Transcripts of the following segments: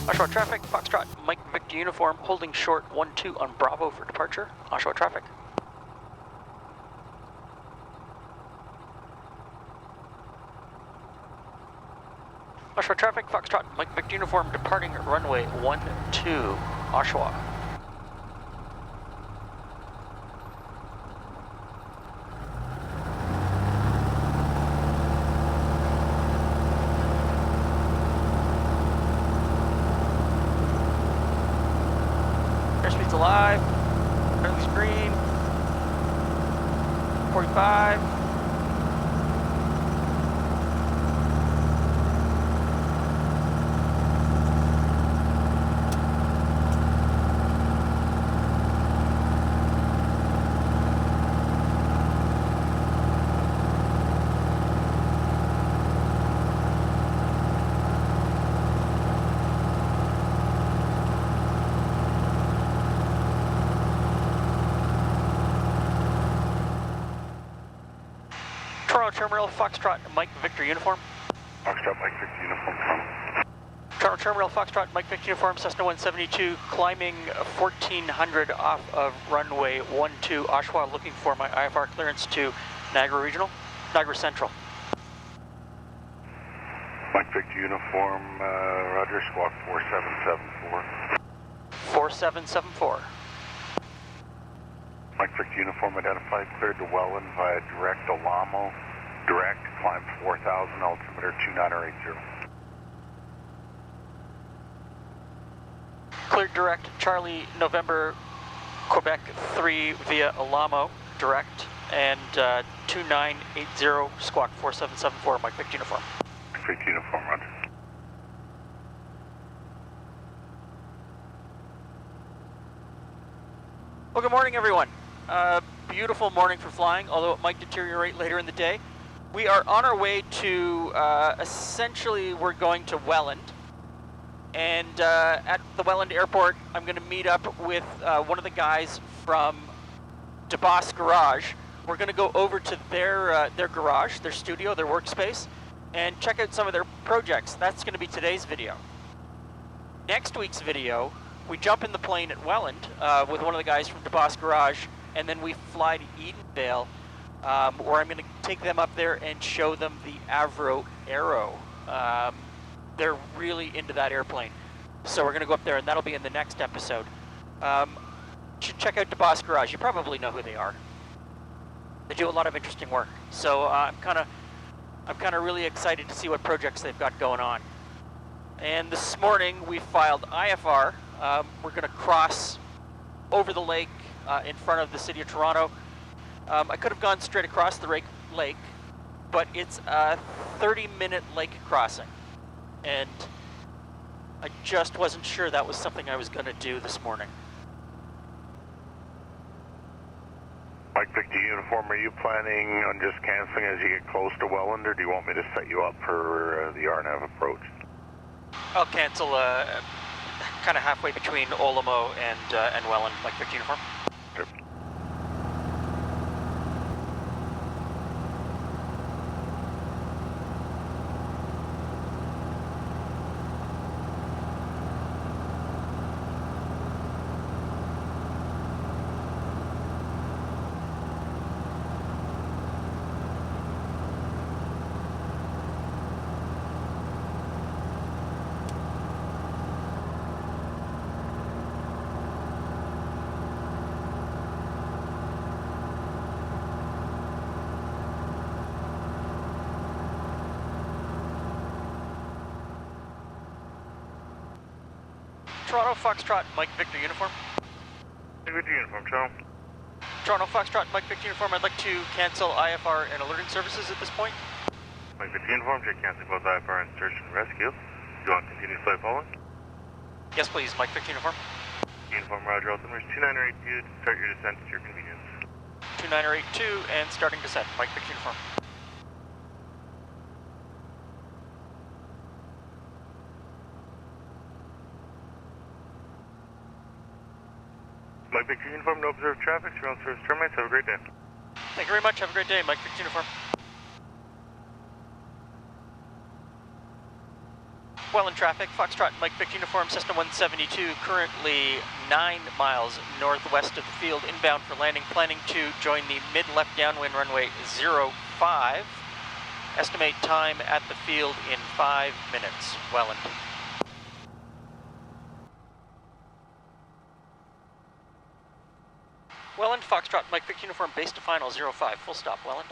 Oshawa traffic, Foxtrot, Mike Victor uniform, holding short 1-2 on Bravo for departure. Oshawa traffic. Oshawa traffic, Foxtrot, Mike Victor uniform, departing runway 12, Oshawa. Airspeed's alive, early screen, 45. Terminal, Foxtrot, Mike Victor uniform. Foxtrot, Mike Victor uniform, come. Toronto Terminal, Foxtrot, Mike Victor uniform, Cessna 172, climbing 1400 off of runway 12, Oshawa, looking for my IFR clearance to Niagara Regional, Niagara Central. Mike Victor uniform, Roger, squawk 4774. 4774. Mike Victor uniform identified, cleared to Welland via direct Alamo. Direct, climb 4000, altimeter 2980. Cleared direct, Charlie, November, Quebec 3 via Alamo, direct, and 2980, squawk 4774, Mike Victor uniform. Mike Victor uniform, Roger. Well, good morning, everyone. Beautiful morning for flying, although it might deteriorate later in the day. We are on our way to, essentially, we're going to Welland. And at the Welland airport, I'm going to meet up with one of the guys from DeBoss Garage. We're going to go over to their garage, their studio, their workspace, and check out some of their projects. That's going to be today's video. Next week's video, we jump in the plane at Welland with one of the guys from DeBoss Garage, and then we fly to Edenvale, where I'm going to take them up there and show them the Avro Aero. They're really into that airplane. So we're going to go up there, and that'll be in the next episode. You should check out DeBoss Garage. You probably know who they are. They do a lot of interesting work. So I'm kind of really excited to see what projects they've got going on. And this morning we filed IFR. We're going to cross over the lake in front of the city of Toronto. I could have gone straight across the lake, but it's a 30-minute lake crossing. And I just wasn't sure that was something I was going to do this morning. Mike Victor uniform, are you planning on just canceling as you get close to Welland, or do you want me to set you up for the RNAV approach? I'll cancel kind of halfway between Olamo and Welland, Mike Victor uniform. Sure. Toronto Foxtrot, Mike Victor uniform. Mike Victor uniform, Toronto. Toronto Foxtrot, Mike Victor uniform. I'd like to cancel IFR and alerting services at this point. Mike Victor uniform, check canceling both IFR and search and rescue. Do you want to continue to fly following? Yes, please, Mike Victor uniform. Uniform, Roger, altimeter 2982, start your descent at your convenience. 2982 and starting descent, Mike Victor uniform. Mike Victor uniform, no observed traffic, surround service terminates, have a great day. Thank you very much, have a great day, Mike Victor uniform. Welland traffic, Foxtrot, Mike Victor Uniform, Cessna 172, currently 9 miles northwest of the field, inbound for landing, planning to join the mid-left downwind runway 05. Estimate time at the field in 5 minutes, Welland. Welland, Foxtrot, Mike Victor Uniform, base to final 05, full stop, Welland.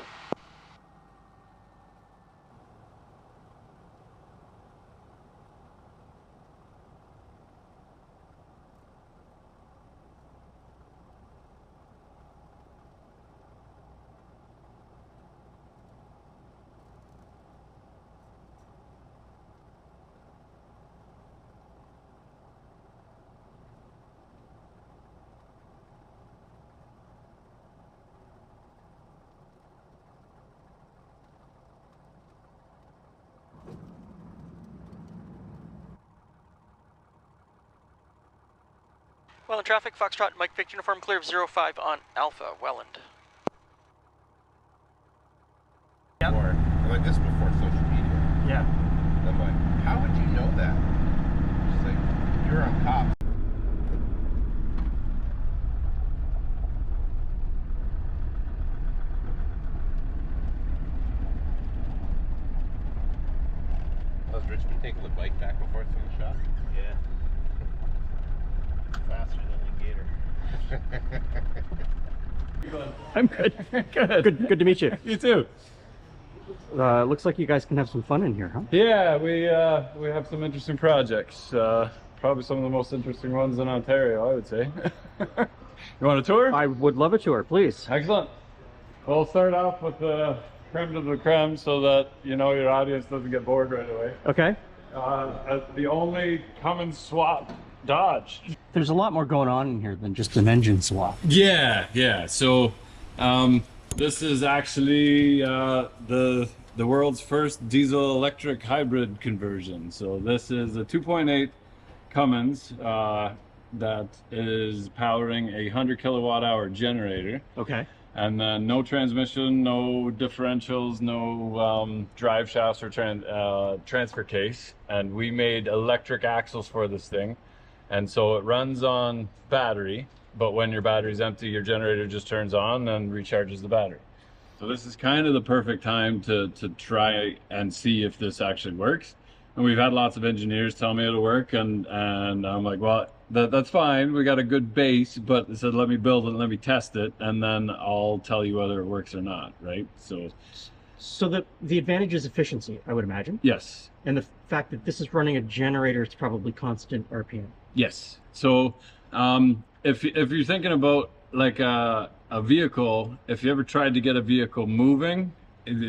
Welland traffic, Foxtrot, Mike Victor Uniform, clear of 05 on Alpha, Welland. Yep. Like this before social media. Yeah. I'm like, how would you know that? She's like, you're on cops. How's Richmond taking the bike back and forth from the shop? Yeah. Faster than the gator. I'm good. Good to meet you. You too. Looks like you guys can have some fun in here, huh? Yeah, we have some interesting projects. Probably some of the most interesting ones in Ontario, I would say. You want a tour? I would love a tour, please. Excellent. We'll start off with the creme de la creme so that you know your audience doesn't get bored right away. Okay. The only Cummins swap Dodge. There's a lot more going on in here than just an engine swap. Yeah. So this is actually the world's first diesel electric hybrid conversion. So this is a 2.8 Cummins that is powering a 100 kilowatt hour generator. Okay. And then no transmission, no differentials, no drive shafts or transfer case. And we made electric axles for this thing. And so it runs on battery, but when your battery's empty, your generator just turns on and recharges the battery. So this is kind of the perfect time to try and see if this actually works. And we've had lots of engineers tell me it'll work, and I'm like, well, that's fine. We got a good base, but they said, let me build it, let me test it, and then I'll tell you whether it works or not, right? So the advantage is efficiency, I would imagine. Yes. And the fact that this is running a generator, it's probably constant RPM. Yes. So if you're thinking about like a vehicle, if you ever tried to get a vehicle moving,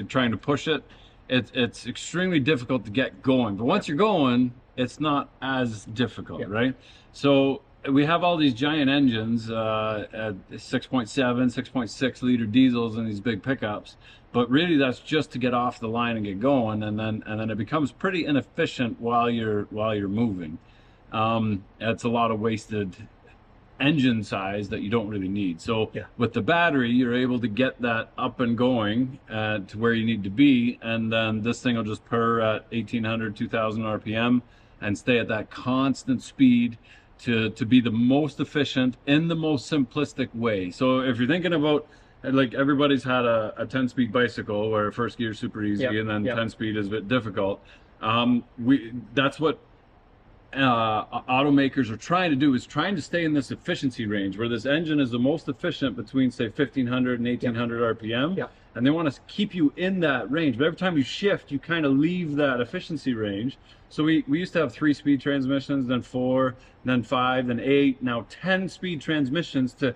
trying to push it, it's extremely difficult to get going. But once you're going, it's not as difficult, right? So we have all these giant engines, at 6.7, 6.6 liter diesels and these big pickups. But really, that's just to get off the line and get going, and then it becomes pretty inefficient while you're moving. It's a lot of wasted engine size that you don't really need. So with the battery, you're able to get that up and going to where you need to be, and then this thing will just purr at 1800, 2000 RPM and stay at that constant speed to be the most efficient in the most simplistic way. So if you're thinking about, like, everybody's had a 10-speed bicycle where first gear is super easy and then 10-speed is a bit difficult. That's what automakers are trying to do, is trying to stay in this efficiency range where this engine is the most efficient between, say, 1500 and 1800 RPM. And they want to keep you in that range. But every time you shift, you kind of leave that efficiency range. So we used to have 3-speed transmissions, then 4, then 5, then 8, now 10-speed transmissions to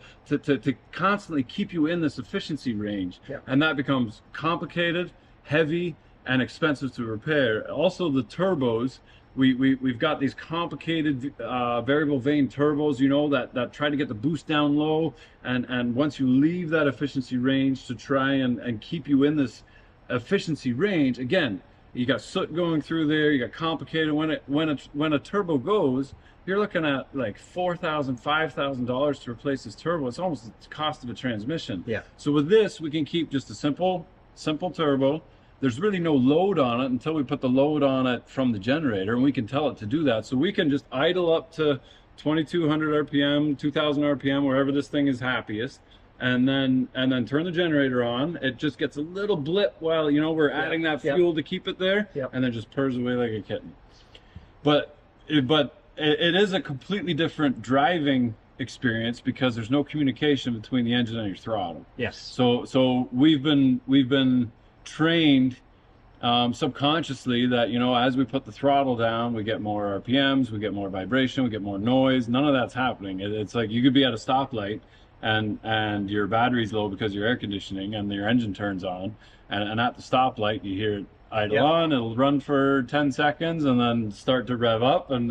constantly keep you in this efficiency range. And that becomes complicated, heavy, and expensive to repair. Also, the turbos, we've got these complicated variable vane turbos, you know, that try to get the boost down low, and once you leave that efficiency range to try and keep you in this efficiency range, again, you got soot going through there, you got complicated. When a turbo goes, you're looking at like $4,000, $5,000 to replace this turbo. It's almost the cost of a transmission. So with this, we can keep just a simple turbo there's really no load on it until we put the load on it from the generator, and we can tell it to do that. So we can just idle up to 2200 RPM, 2000 RPM, wherever this thing is happiest, and then turn the generator on. It just gets a little blip while, you know, we're adding that fuel to keep it there, and then just purrs away like a kitten. But it is a completely different driving experience because there's no communication between the engine and your throttle. Yes. So we've been trained subconsciously that, you know, as we put the throttle down, we get more RPMs, we get more vibration, we get more noise. None of that's happening. It's like you could be at a stoplight and your battery's low because your air conditioning, and your engine turns on, and at the stoplight you hear it idle on, it'll run for 10 seconds and then start to rev up, and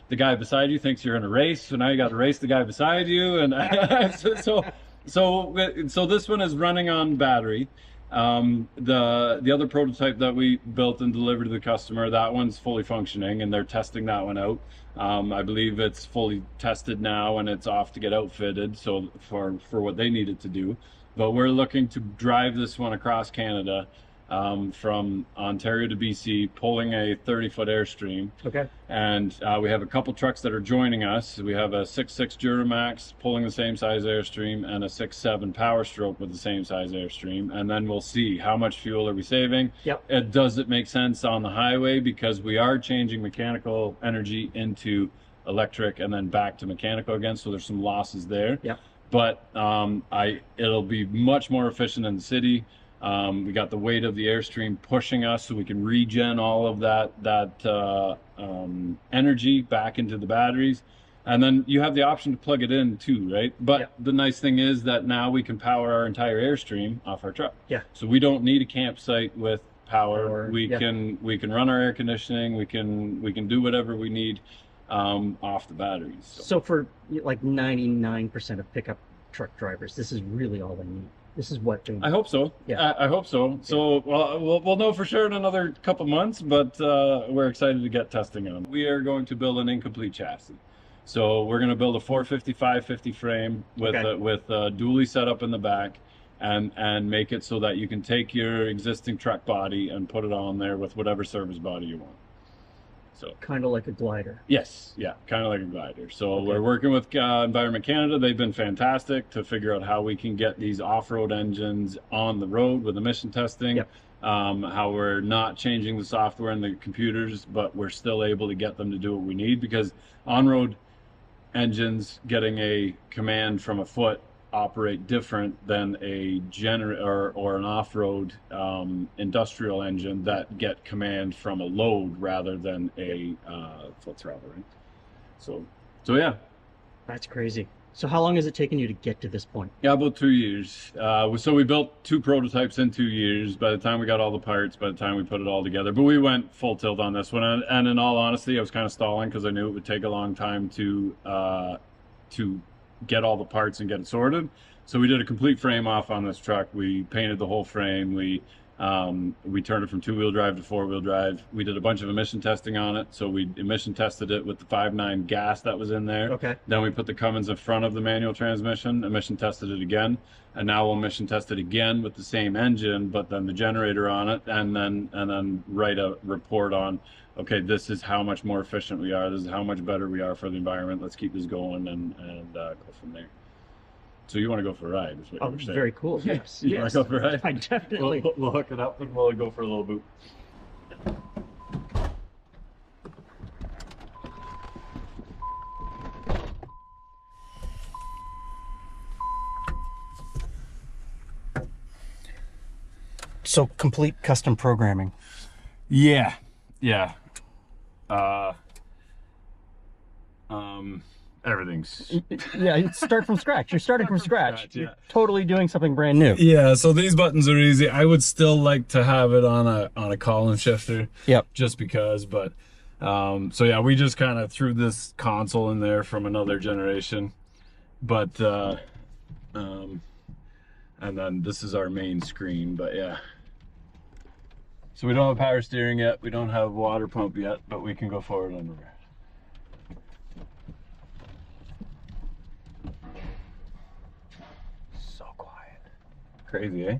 the guy beside you thinks you're in a race, so now you got to race the guy beside you, and so this one is running on battery. The other prototype that we built and delivered to the customer, that one's fully functioning, and they're testing that one out. I believe it's fully tested now and it's off to get outfitted, so for what they needed to do. But we're looking to drive this one across Canada, from Ontario to BC, pulling a 30-foot Airstream. Okay. And we have a couple trucks that are joining us. We have a 6.6 Duramax pulling the same size Airstream, and a 6.7 Power Stroke with the same size Airstream. And then we'll see how much fuel are we saving. Yep. Does it make sense on the highway, because we are changing mechanical energy into electric and then back to mechanical again, so there's some losses there. Yep. But it'll be much more efficient in the city. We got the weight of the Airstream pushing us, so we can regen all of that energy back into the batteries. And then you have the option to plug it in too, right? But the nice thing is that now we can power our entire Airstream off our truck. Yeah. So we don't need a campsite with power. We can run our air conditioning. We can do whatever we need off the batteries. So for like 99% of pickup truck drivers, this is really all they need. This is what they need. I hope so. Yeah, I hope so. So we'll know for sure in another couple months, but we're excited to get testing on. We are going to build an incomplete chassis. So we're going to build a 450/550 frame with a dually set up in the back, and make it so that you can take your existing truck body and put it on there with whatever service body you want. So kind of like a glider. Yes, yeah, kind of like a glider. So we're working with Environment Canada. They've been fantastic to figure out how we can get these off-road engines on the road with emission testing. Yep. How we're not changing the software and the computers, but we're still able to get them to do what we need, because on-road engines getting a command from a foot operate different than a generator or an off-road industrial engine that get command from a load rather than a foot throttle, right? So yeah. That's crazy. So how long has it taken you to get to this point? Yeah, about 2 years. So we built 2 prototypes in 2 years. By the time we got all the parts, by the time we put it all together, but we went full tilt on this one. And in all honesty, I was kind of stalling because I knew it would take a long time to get all the parts and get it sorted. So we did a complete frame off on this truck. We painted the whole frame. We turned it from 2-wheel drive to 4-wheel drive. We did a bunch of emission testing on it. So we emission tested it with the 5.9 gas that was in there. Okay. Then we put the Cummins in front of the manual transmission, emission tested it again, and now we'll emission test it again with the same engine, but then the generator on it, and then write a report on, okay, this is how much more efficient we are. This is how much better we are for the environment. Let's keep this going and go from there. So you want to go for a ride? Is what you were saying. Very cool. Yes. You want to go for a ride? I definitely. We'll hook it up and we'll go for a little boot. So complete custom programming. Yeah. Everything's Yeah, you start from scratch. You're starting from scratch. You're totally doing something brand new. Yeah, so these buttons are easy. I would still like to have it on a column shifter. Yep. Just because, but so yeah, we just kind of threw this console in there from another generation. But and then this is our main screen, but yeah. So we don't have power steering yet, we don't have water pump yet, but we can go forward and reverse. So quiet. Crazy, eh?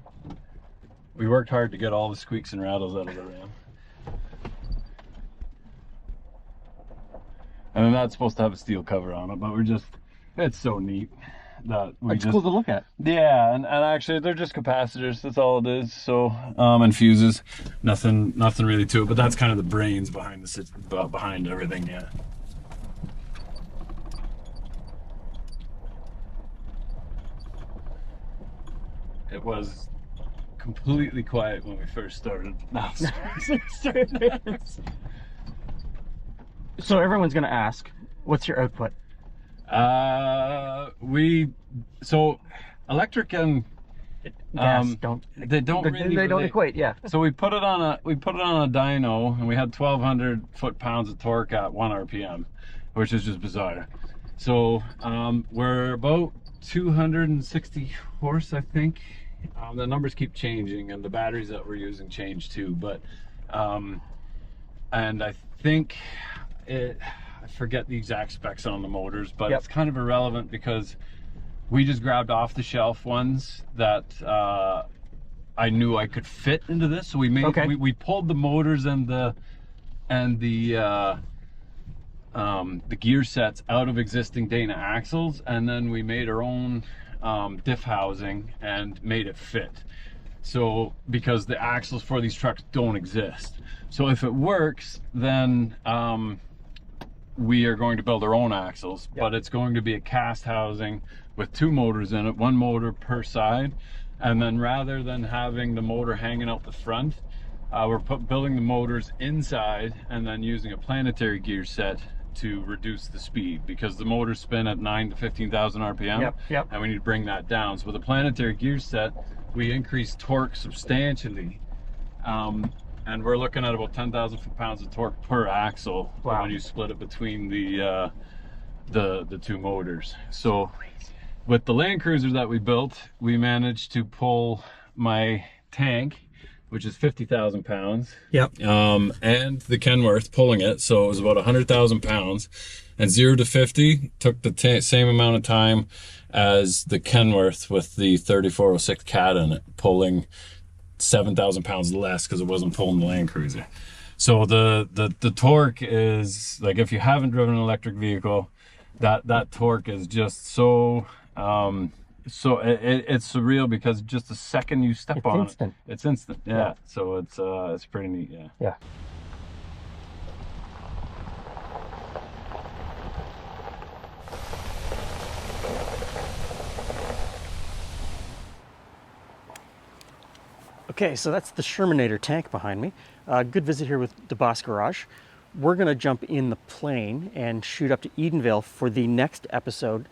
We worked hard to get all the squeaks and rattles out of the Ram. And then that's supposed to have a steel cover on it, but it's so neat that It's cool to look at. Yeah, and actually they're just capacitors, that's all it is. So, and fuses, nothing really to it, but that's kind of the brains behind everything, yeah. It was completely quiet when we first started. Now So everyone's going to ask, what's your output? So electric and Gas they don't really equate, yeah. So we put it on a dyno, and we had 1,200 foot-pounds of torque at 1 RPM, which is just bizarre. So we're about 260 horse, I think. The numbers keep changing, and the batteries that we're using change too. But and I think I forget the exact specs on the motors, but it's kind of irrelevant because we just grabbed off the shelf ones that I knew I could fit into this. So we pulled the motors and the gear sets out of existing Dana axles, and then we made our own diff housing and made it fit. So because the axles for these trucks don't exist, so if it works, then we are going to build our own axles. But it's going to be a cast housing with 2 motors in it, 1 motor per side, and then rather than having the motor hanging out the front, we're building the motors inside and then using a planetary gear set to reduce the speed, because the motors spin at 9,000 to 15,000 RPM, and we need to bring that down. So with a planetary gear set, we increase torque substantially, and we're looking at about 10,000 foot-pounds of torque per axle when you split it between the 2 motors. So with the Land Cruiser that we built, we managed to pull my tank, which is 50,000 pounds. And the Kenworth pulling it, so it was about 100,000 pounds. And 0 to 50 took the same amount of time as the Kenworth with the 3406 Cat in it, pulling 7,000 pounds less because it wasn't pulling the Land Cruiser. So the torque is, like, if you haven't driven an electric vehicle, that torque is just so it's surreal, because just the second you step on it, it's instant. Yeah. So it's pretty neat. Yeah. Okay, so that's the Shermanator tank behind me. Good visit here with DeBoss Garage. We're going to jump in the plane and shoot up to Edenville for the next episode.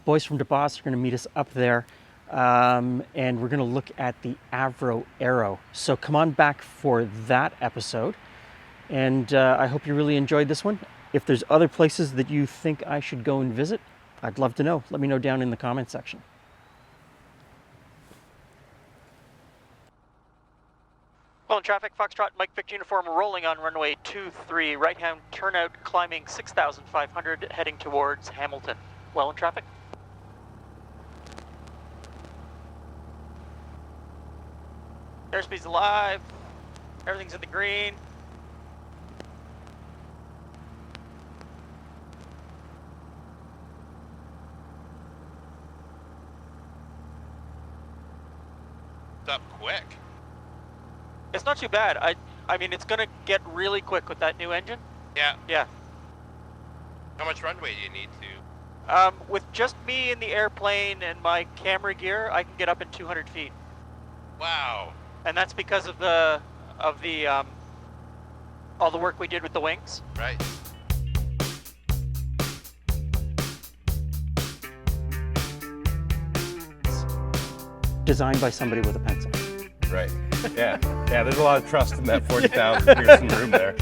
Boys from DeBoss are going to meet us up there, and we're going to look at the Avro Aero. So come on back for that episode, and I hope you really enjoyed this one. If there's other places that you think I should go and visit, I'd love to know. Let me know down in the comment section. Well, in traffic, Foxtrot, Mike Victor Uniform, rolling on runway 23, right-hand turnout, climbing 6,500, heading towards Hamilton. Well, in traffic. Airspeed's alive. Everything's in the green. It's up quick. It's not too bad. I mean, it's gonna get really quick with that new engine. Yeah. Yeah. How much runway do you need to? With just me in the airplane and my camera gear, I can get up in 200 feet. Wow. And that's because of all the work we did with the wings. Right. Designed by somebody with a pencil. Right. Yeah. Yeah, there's a lot of trust in that 40,000 Pearson room there.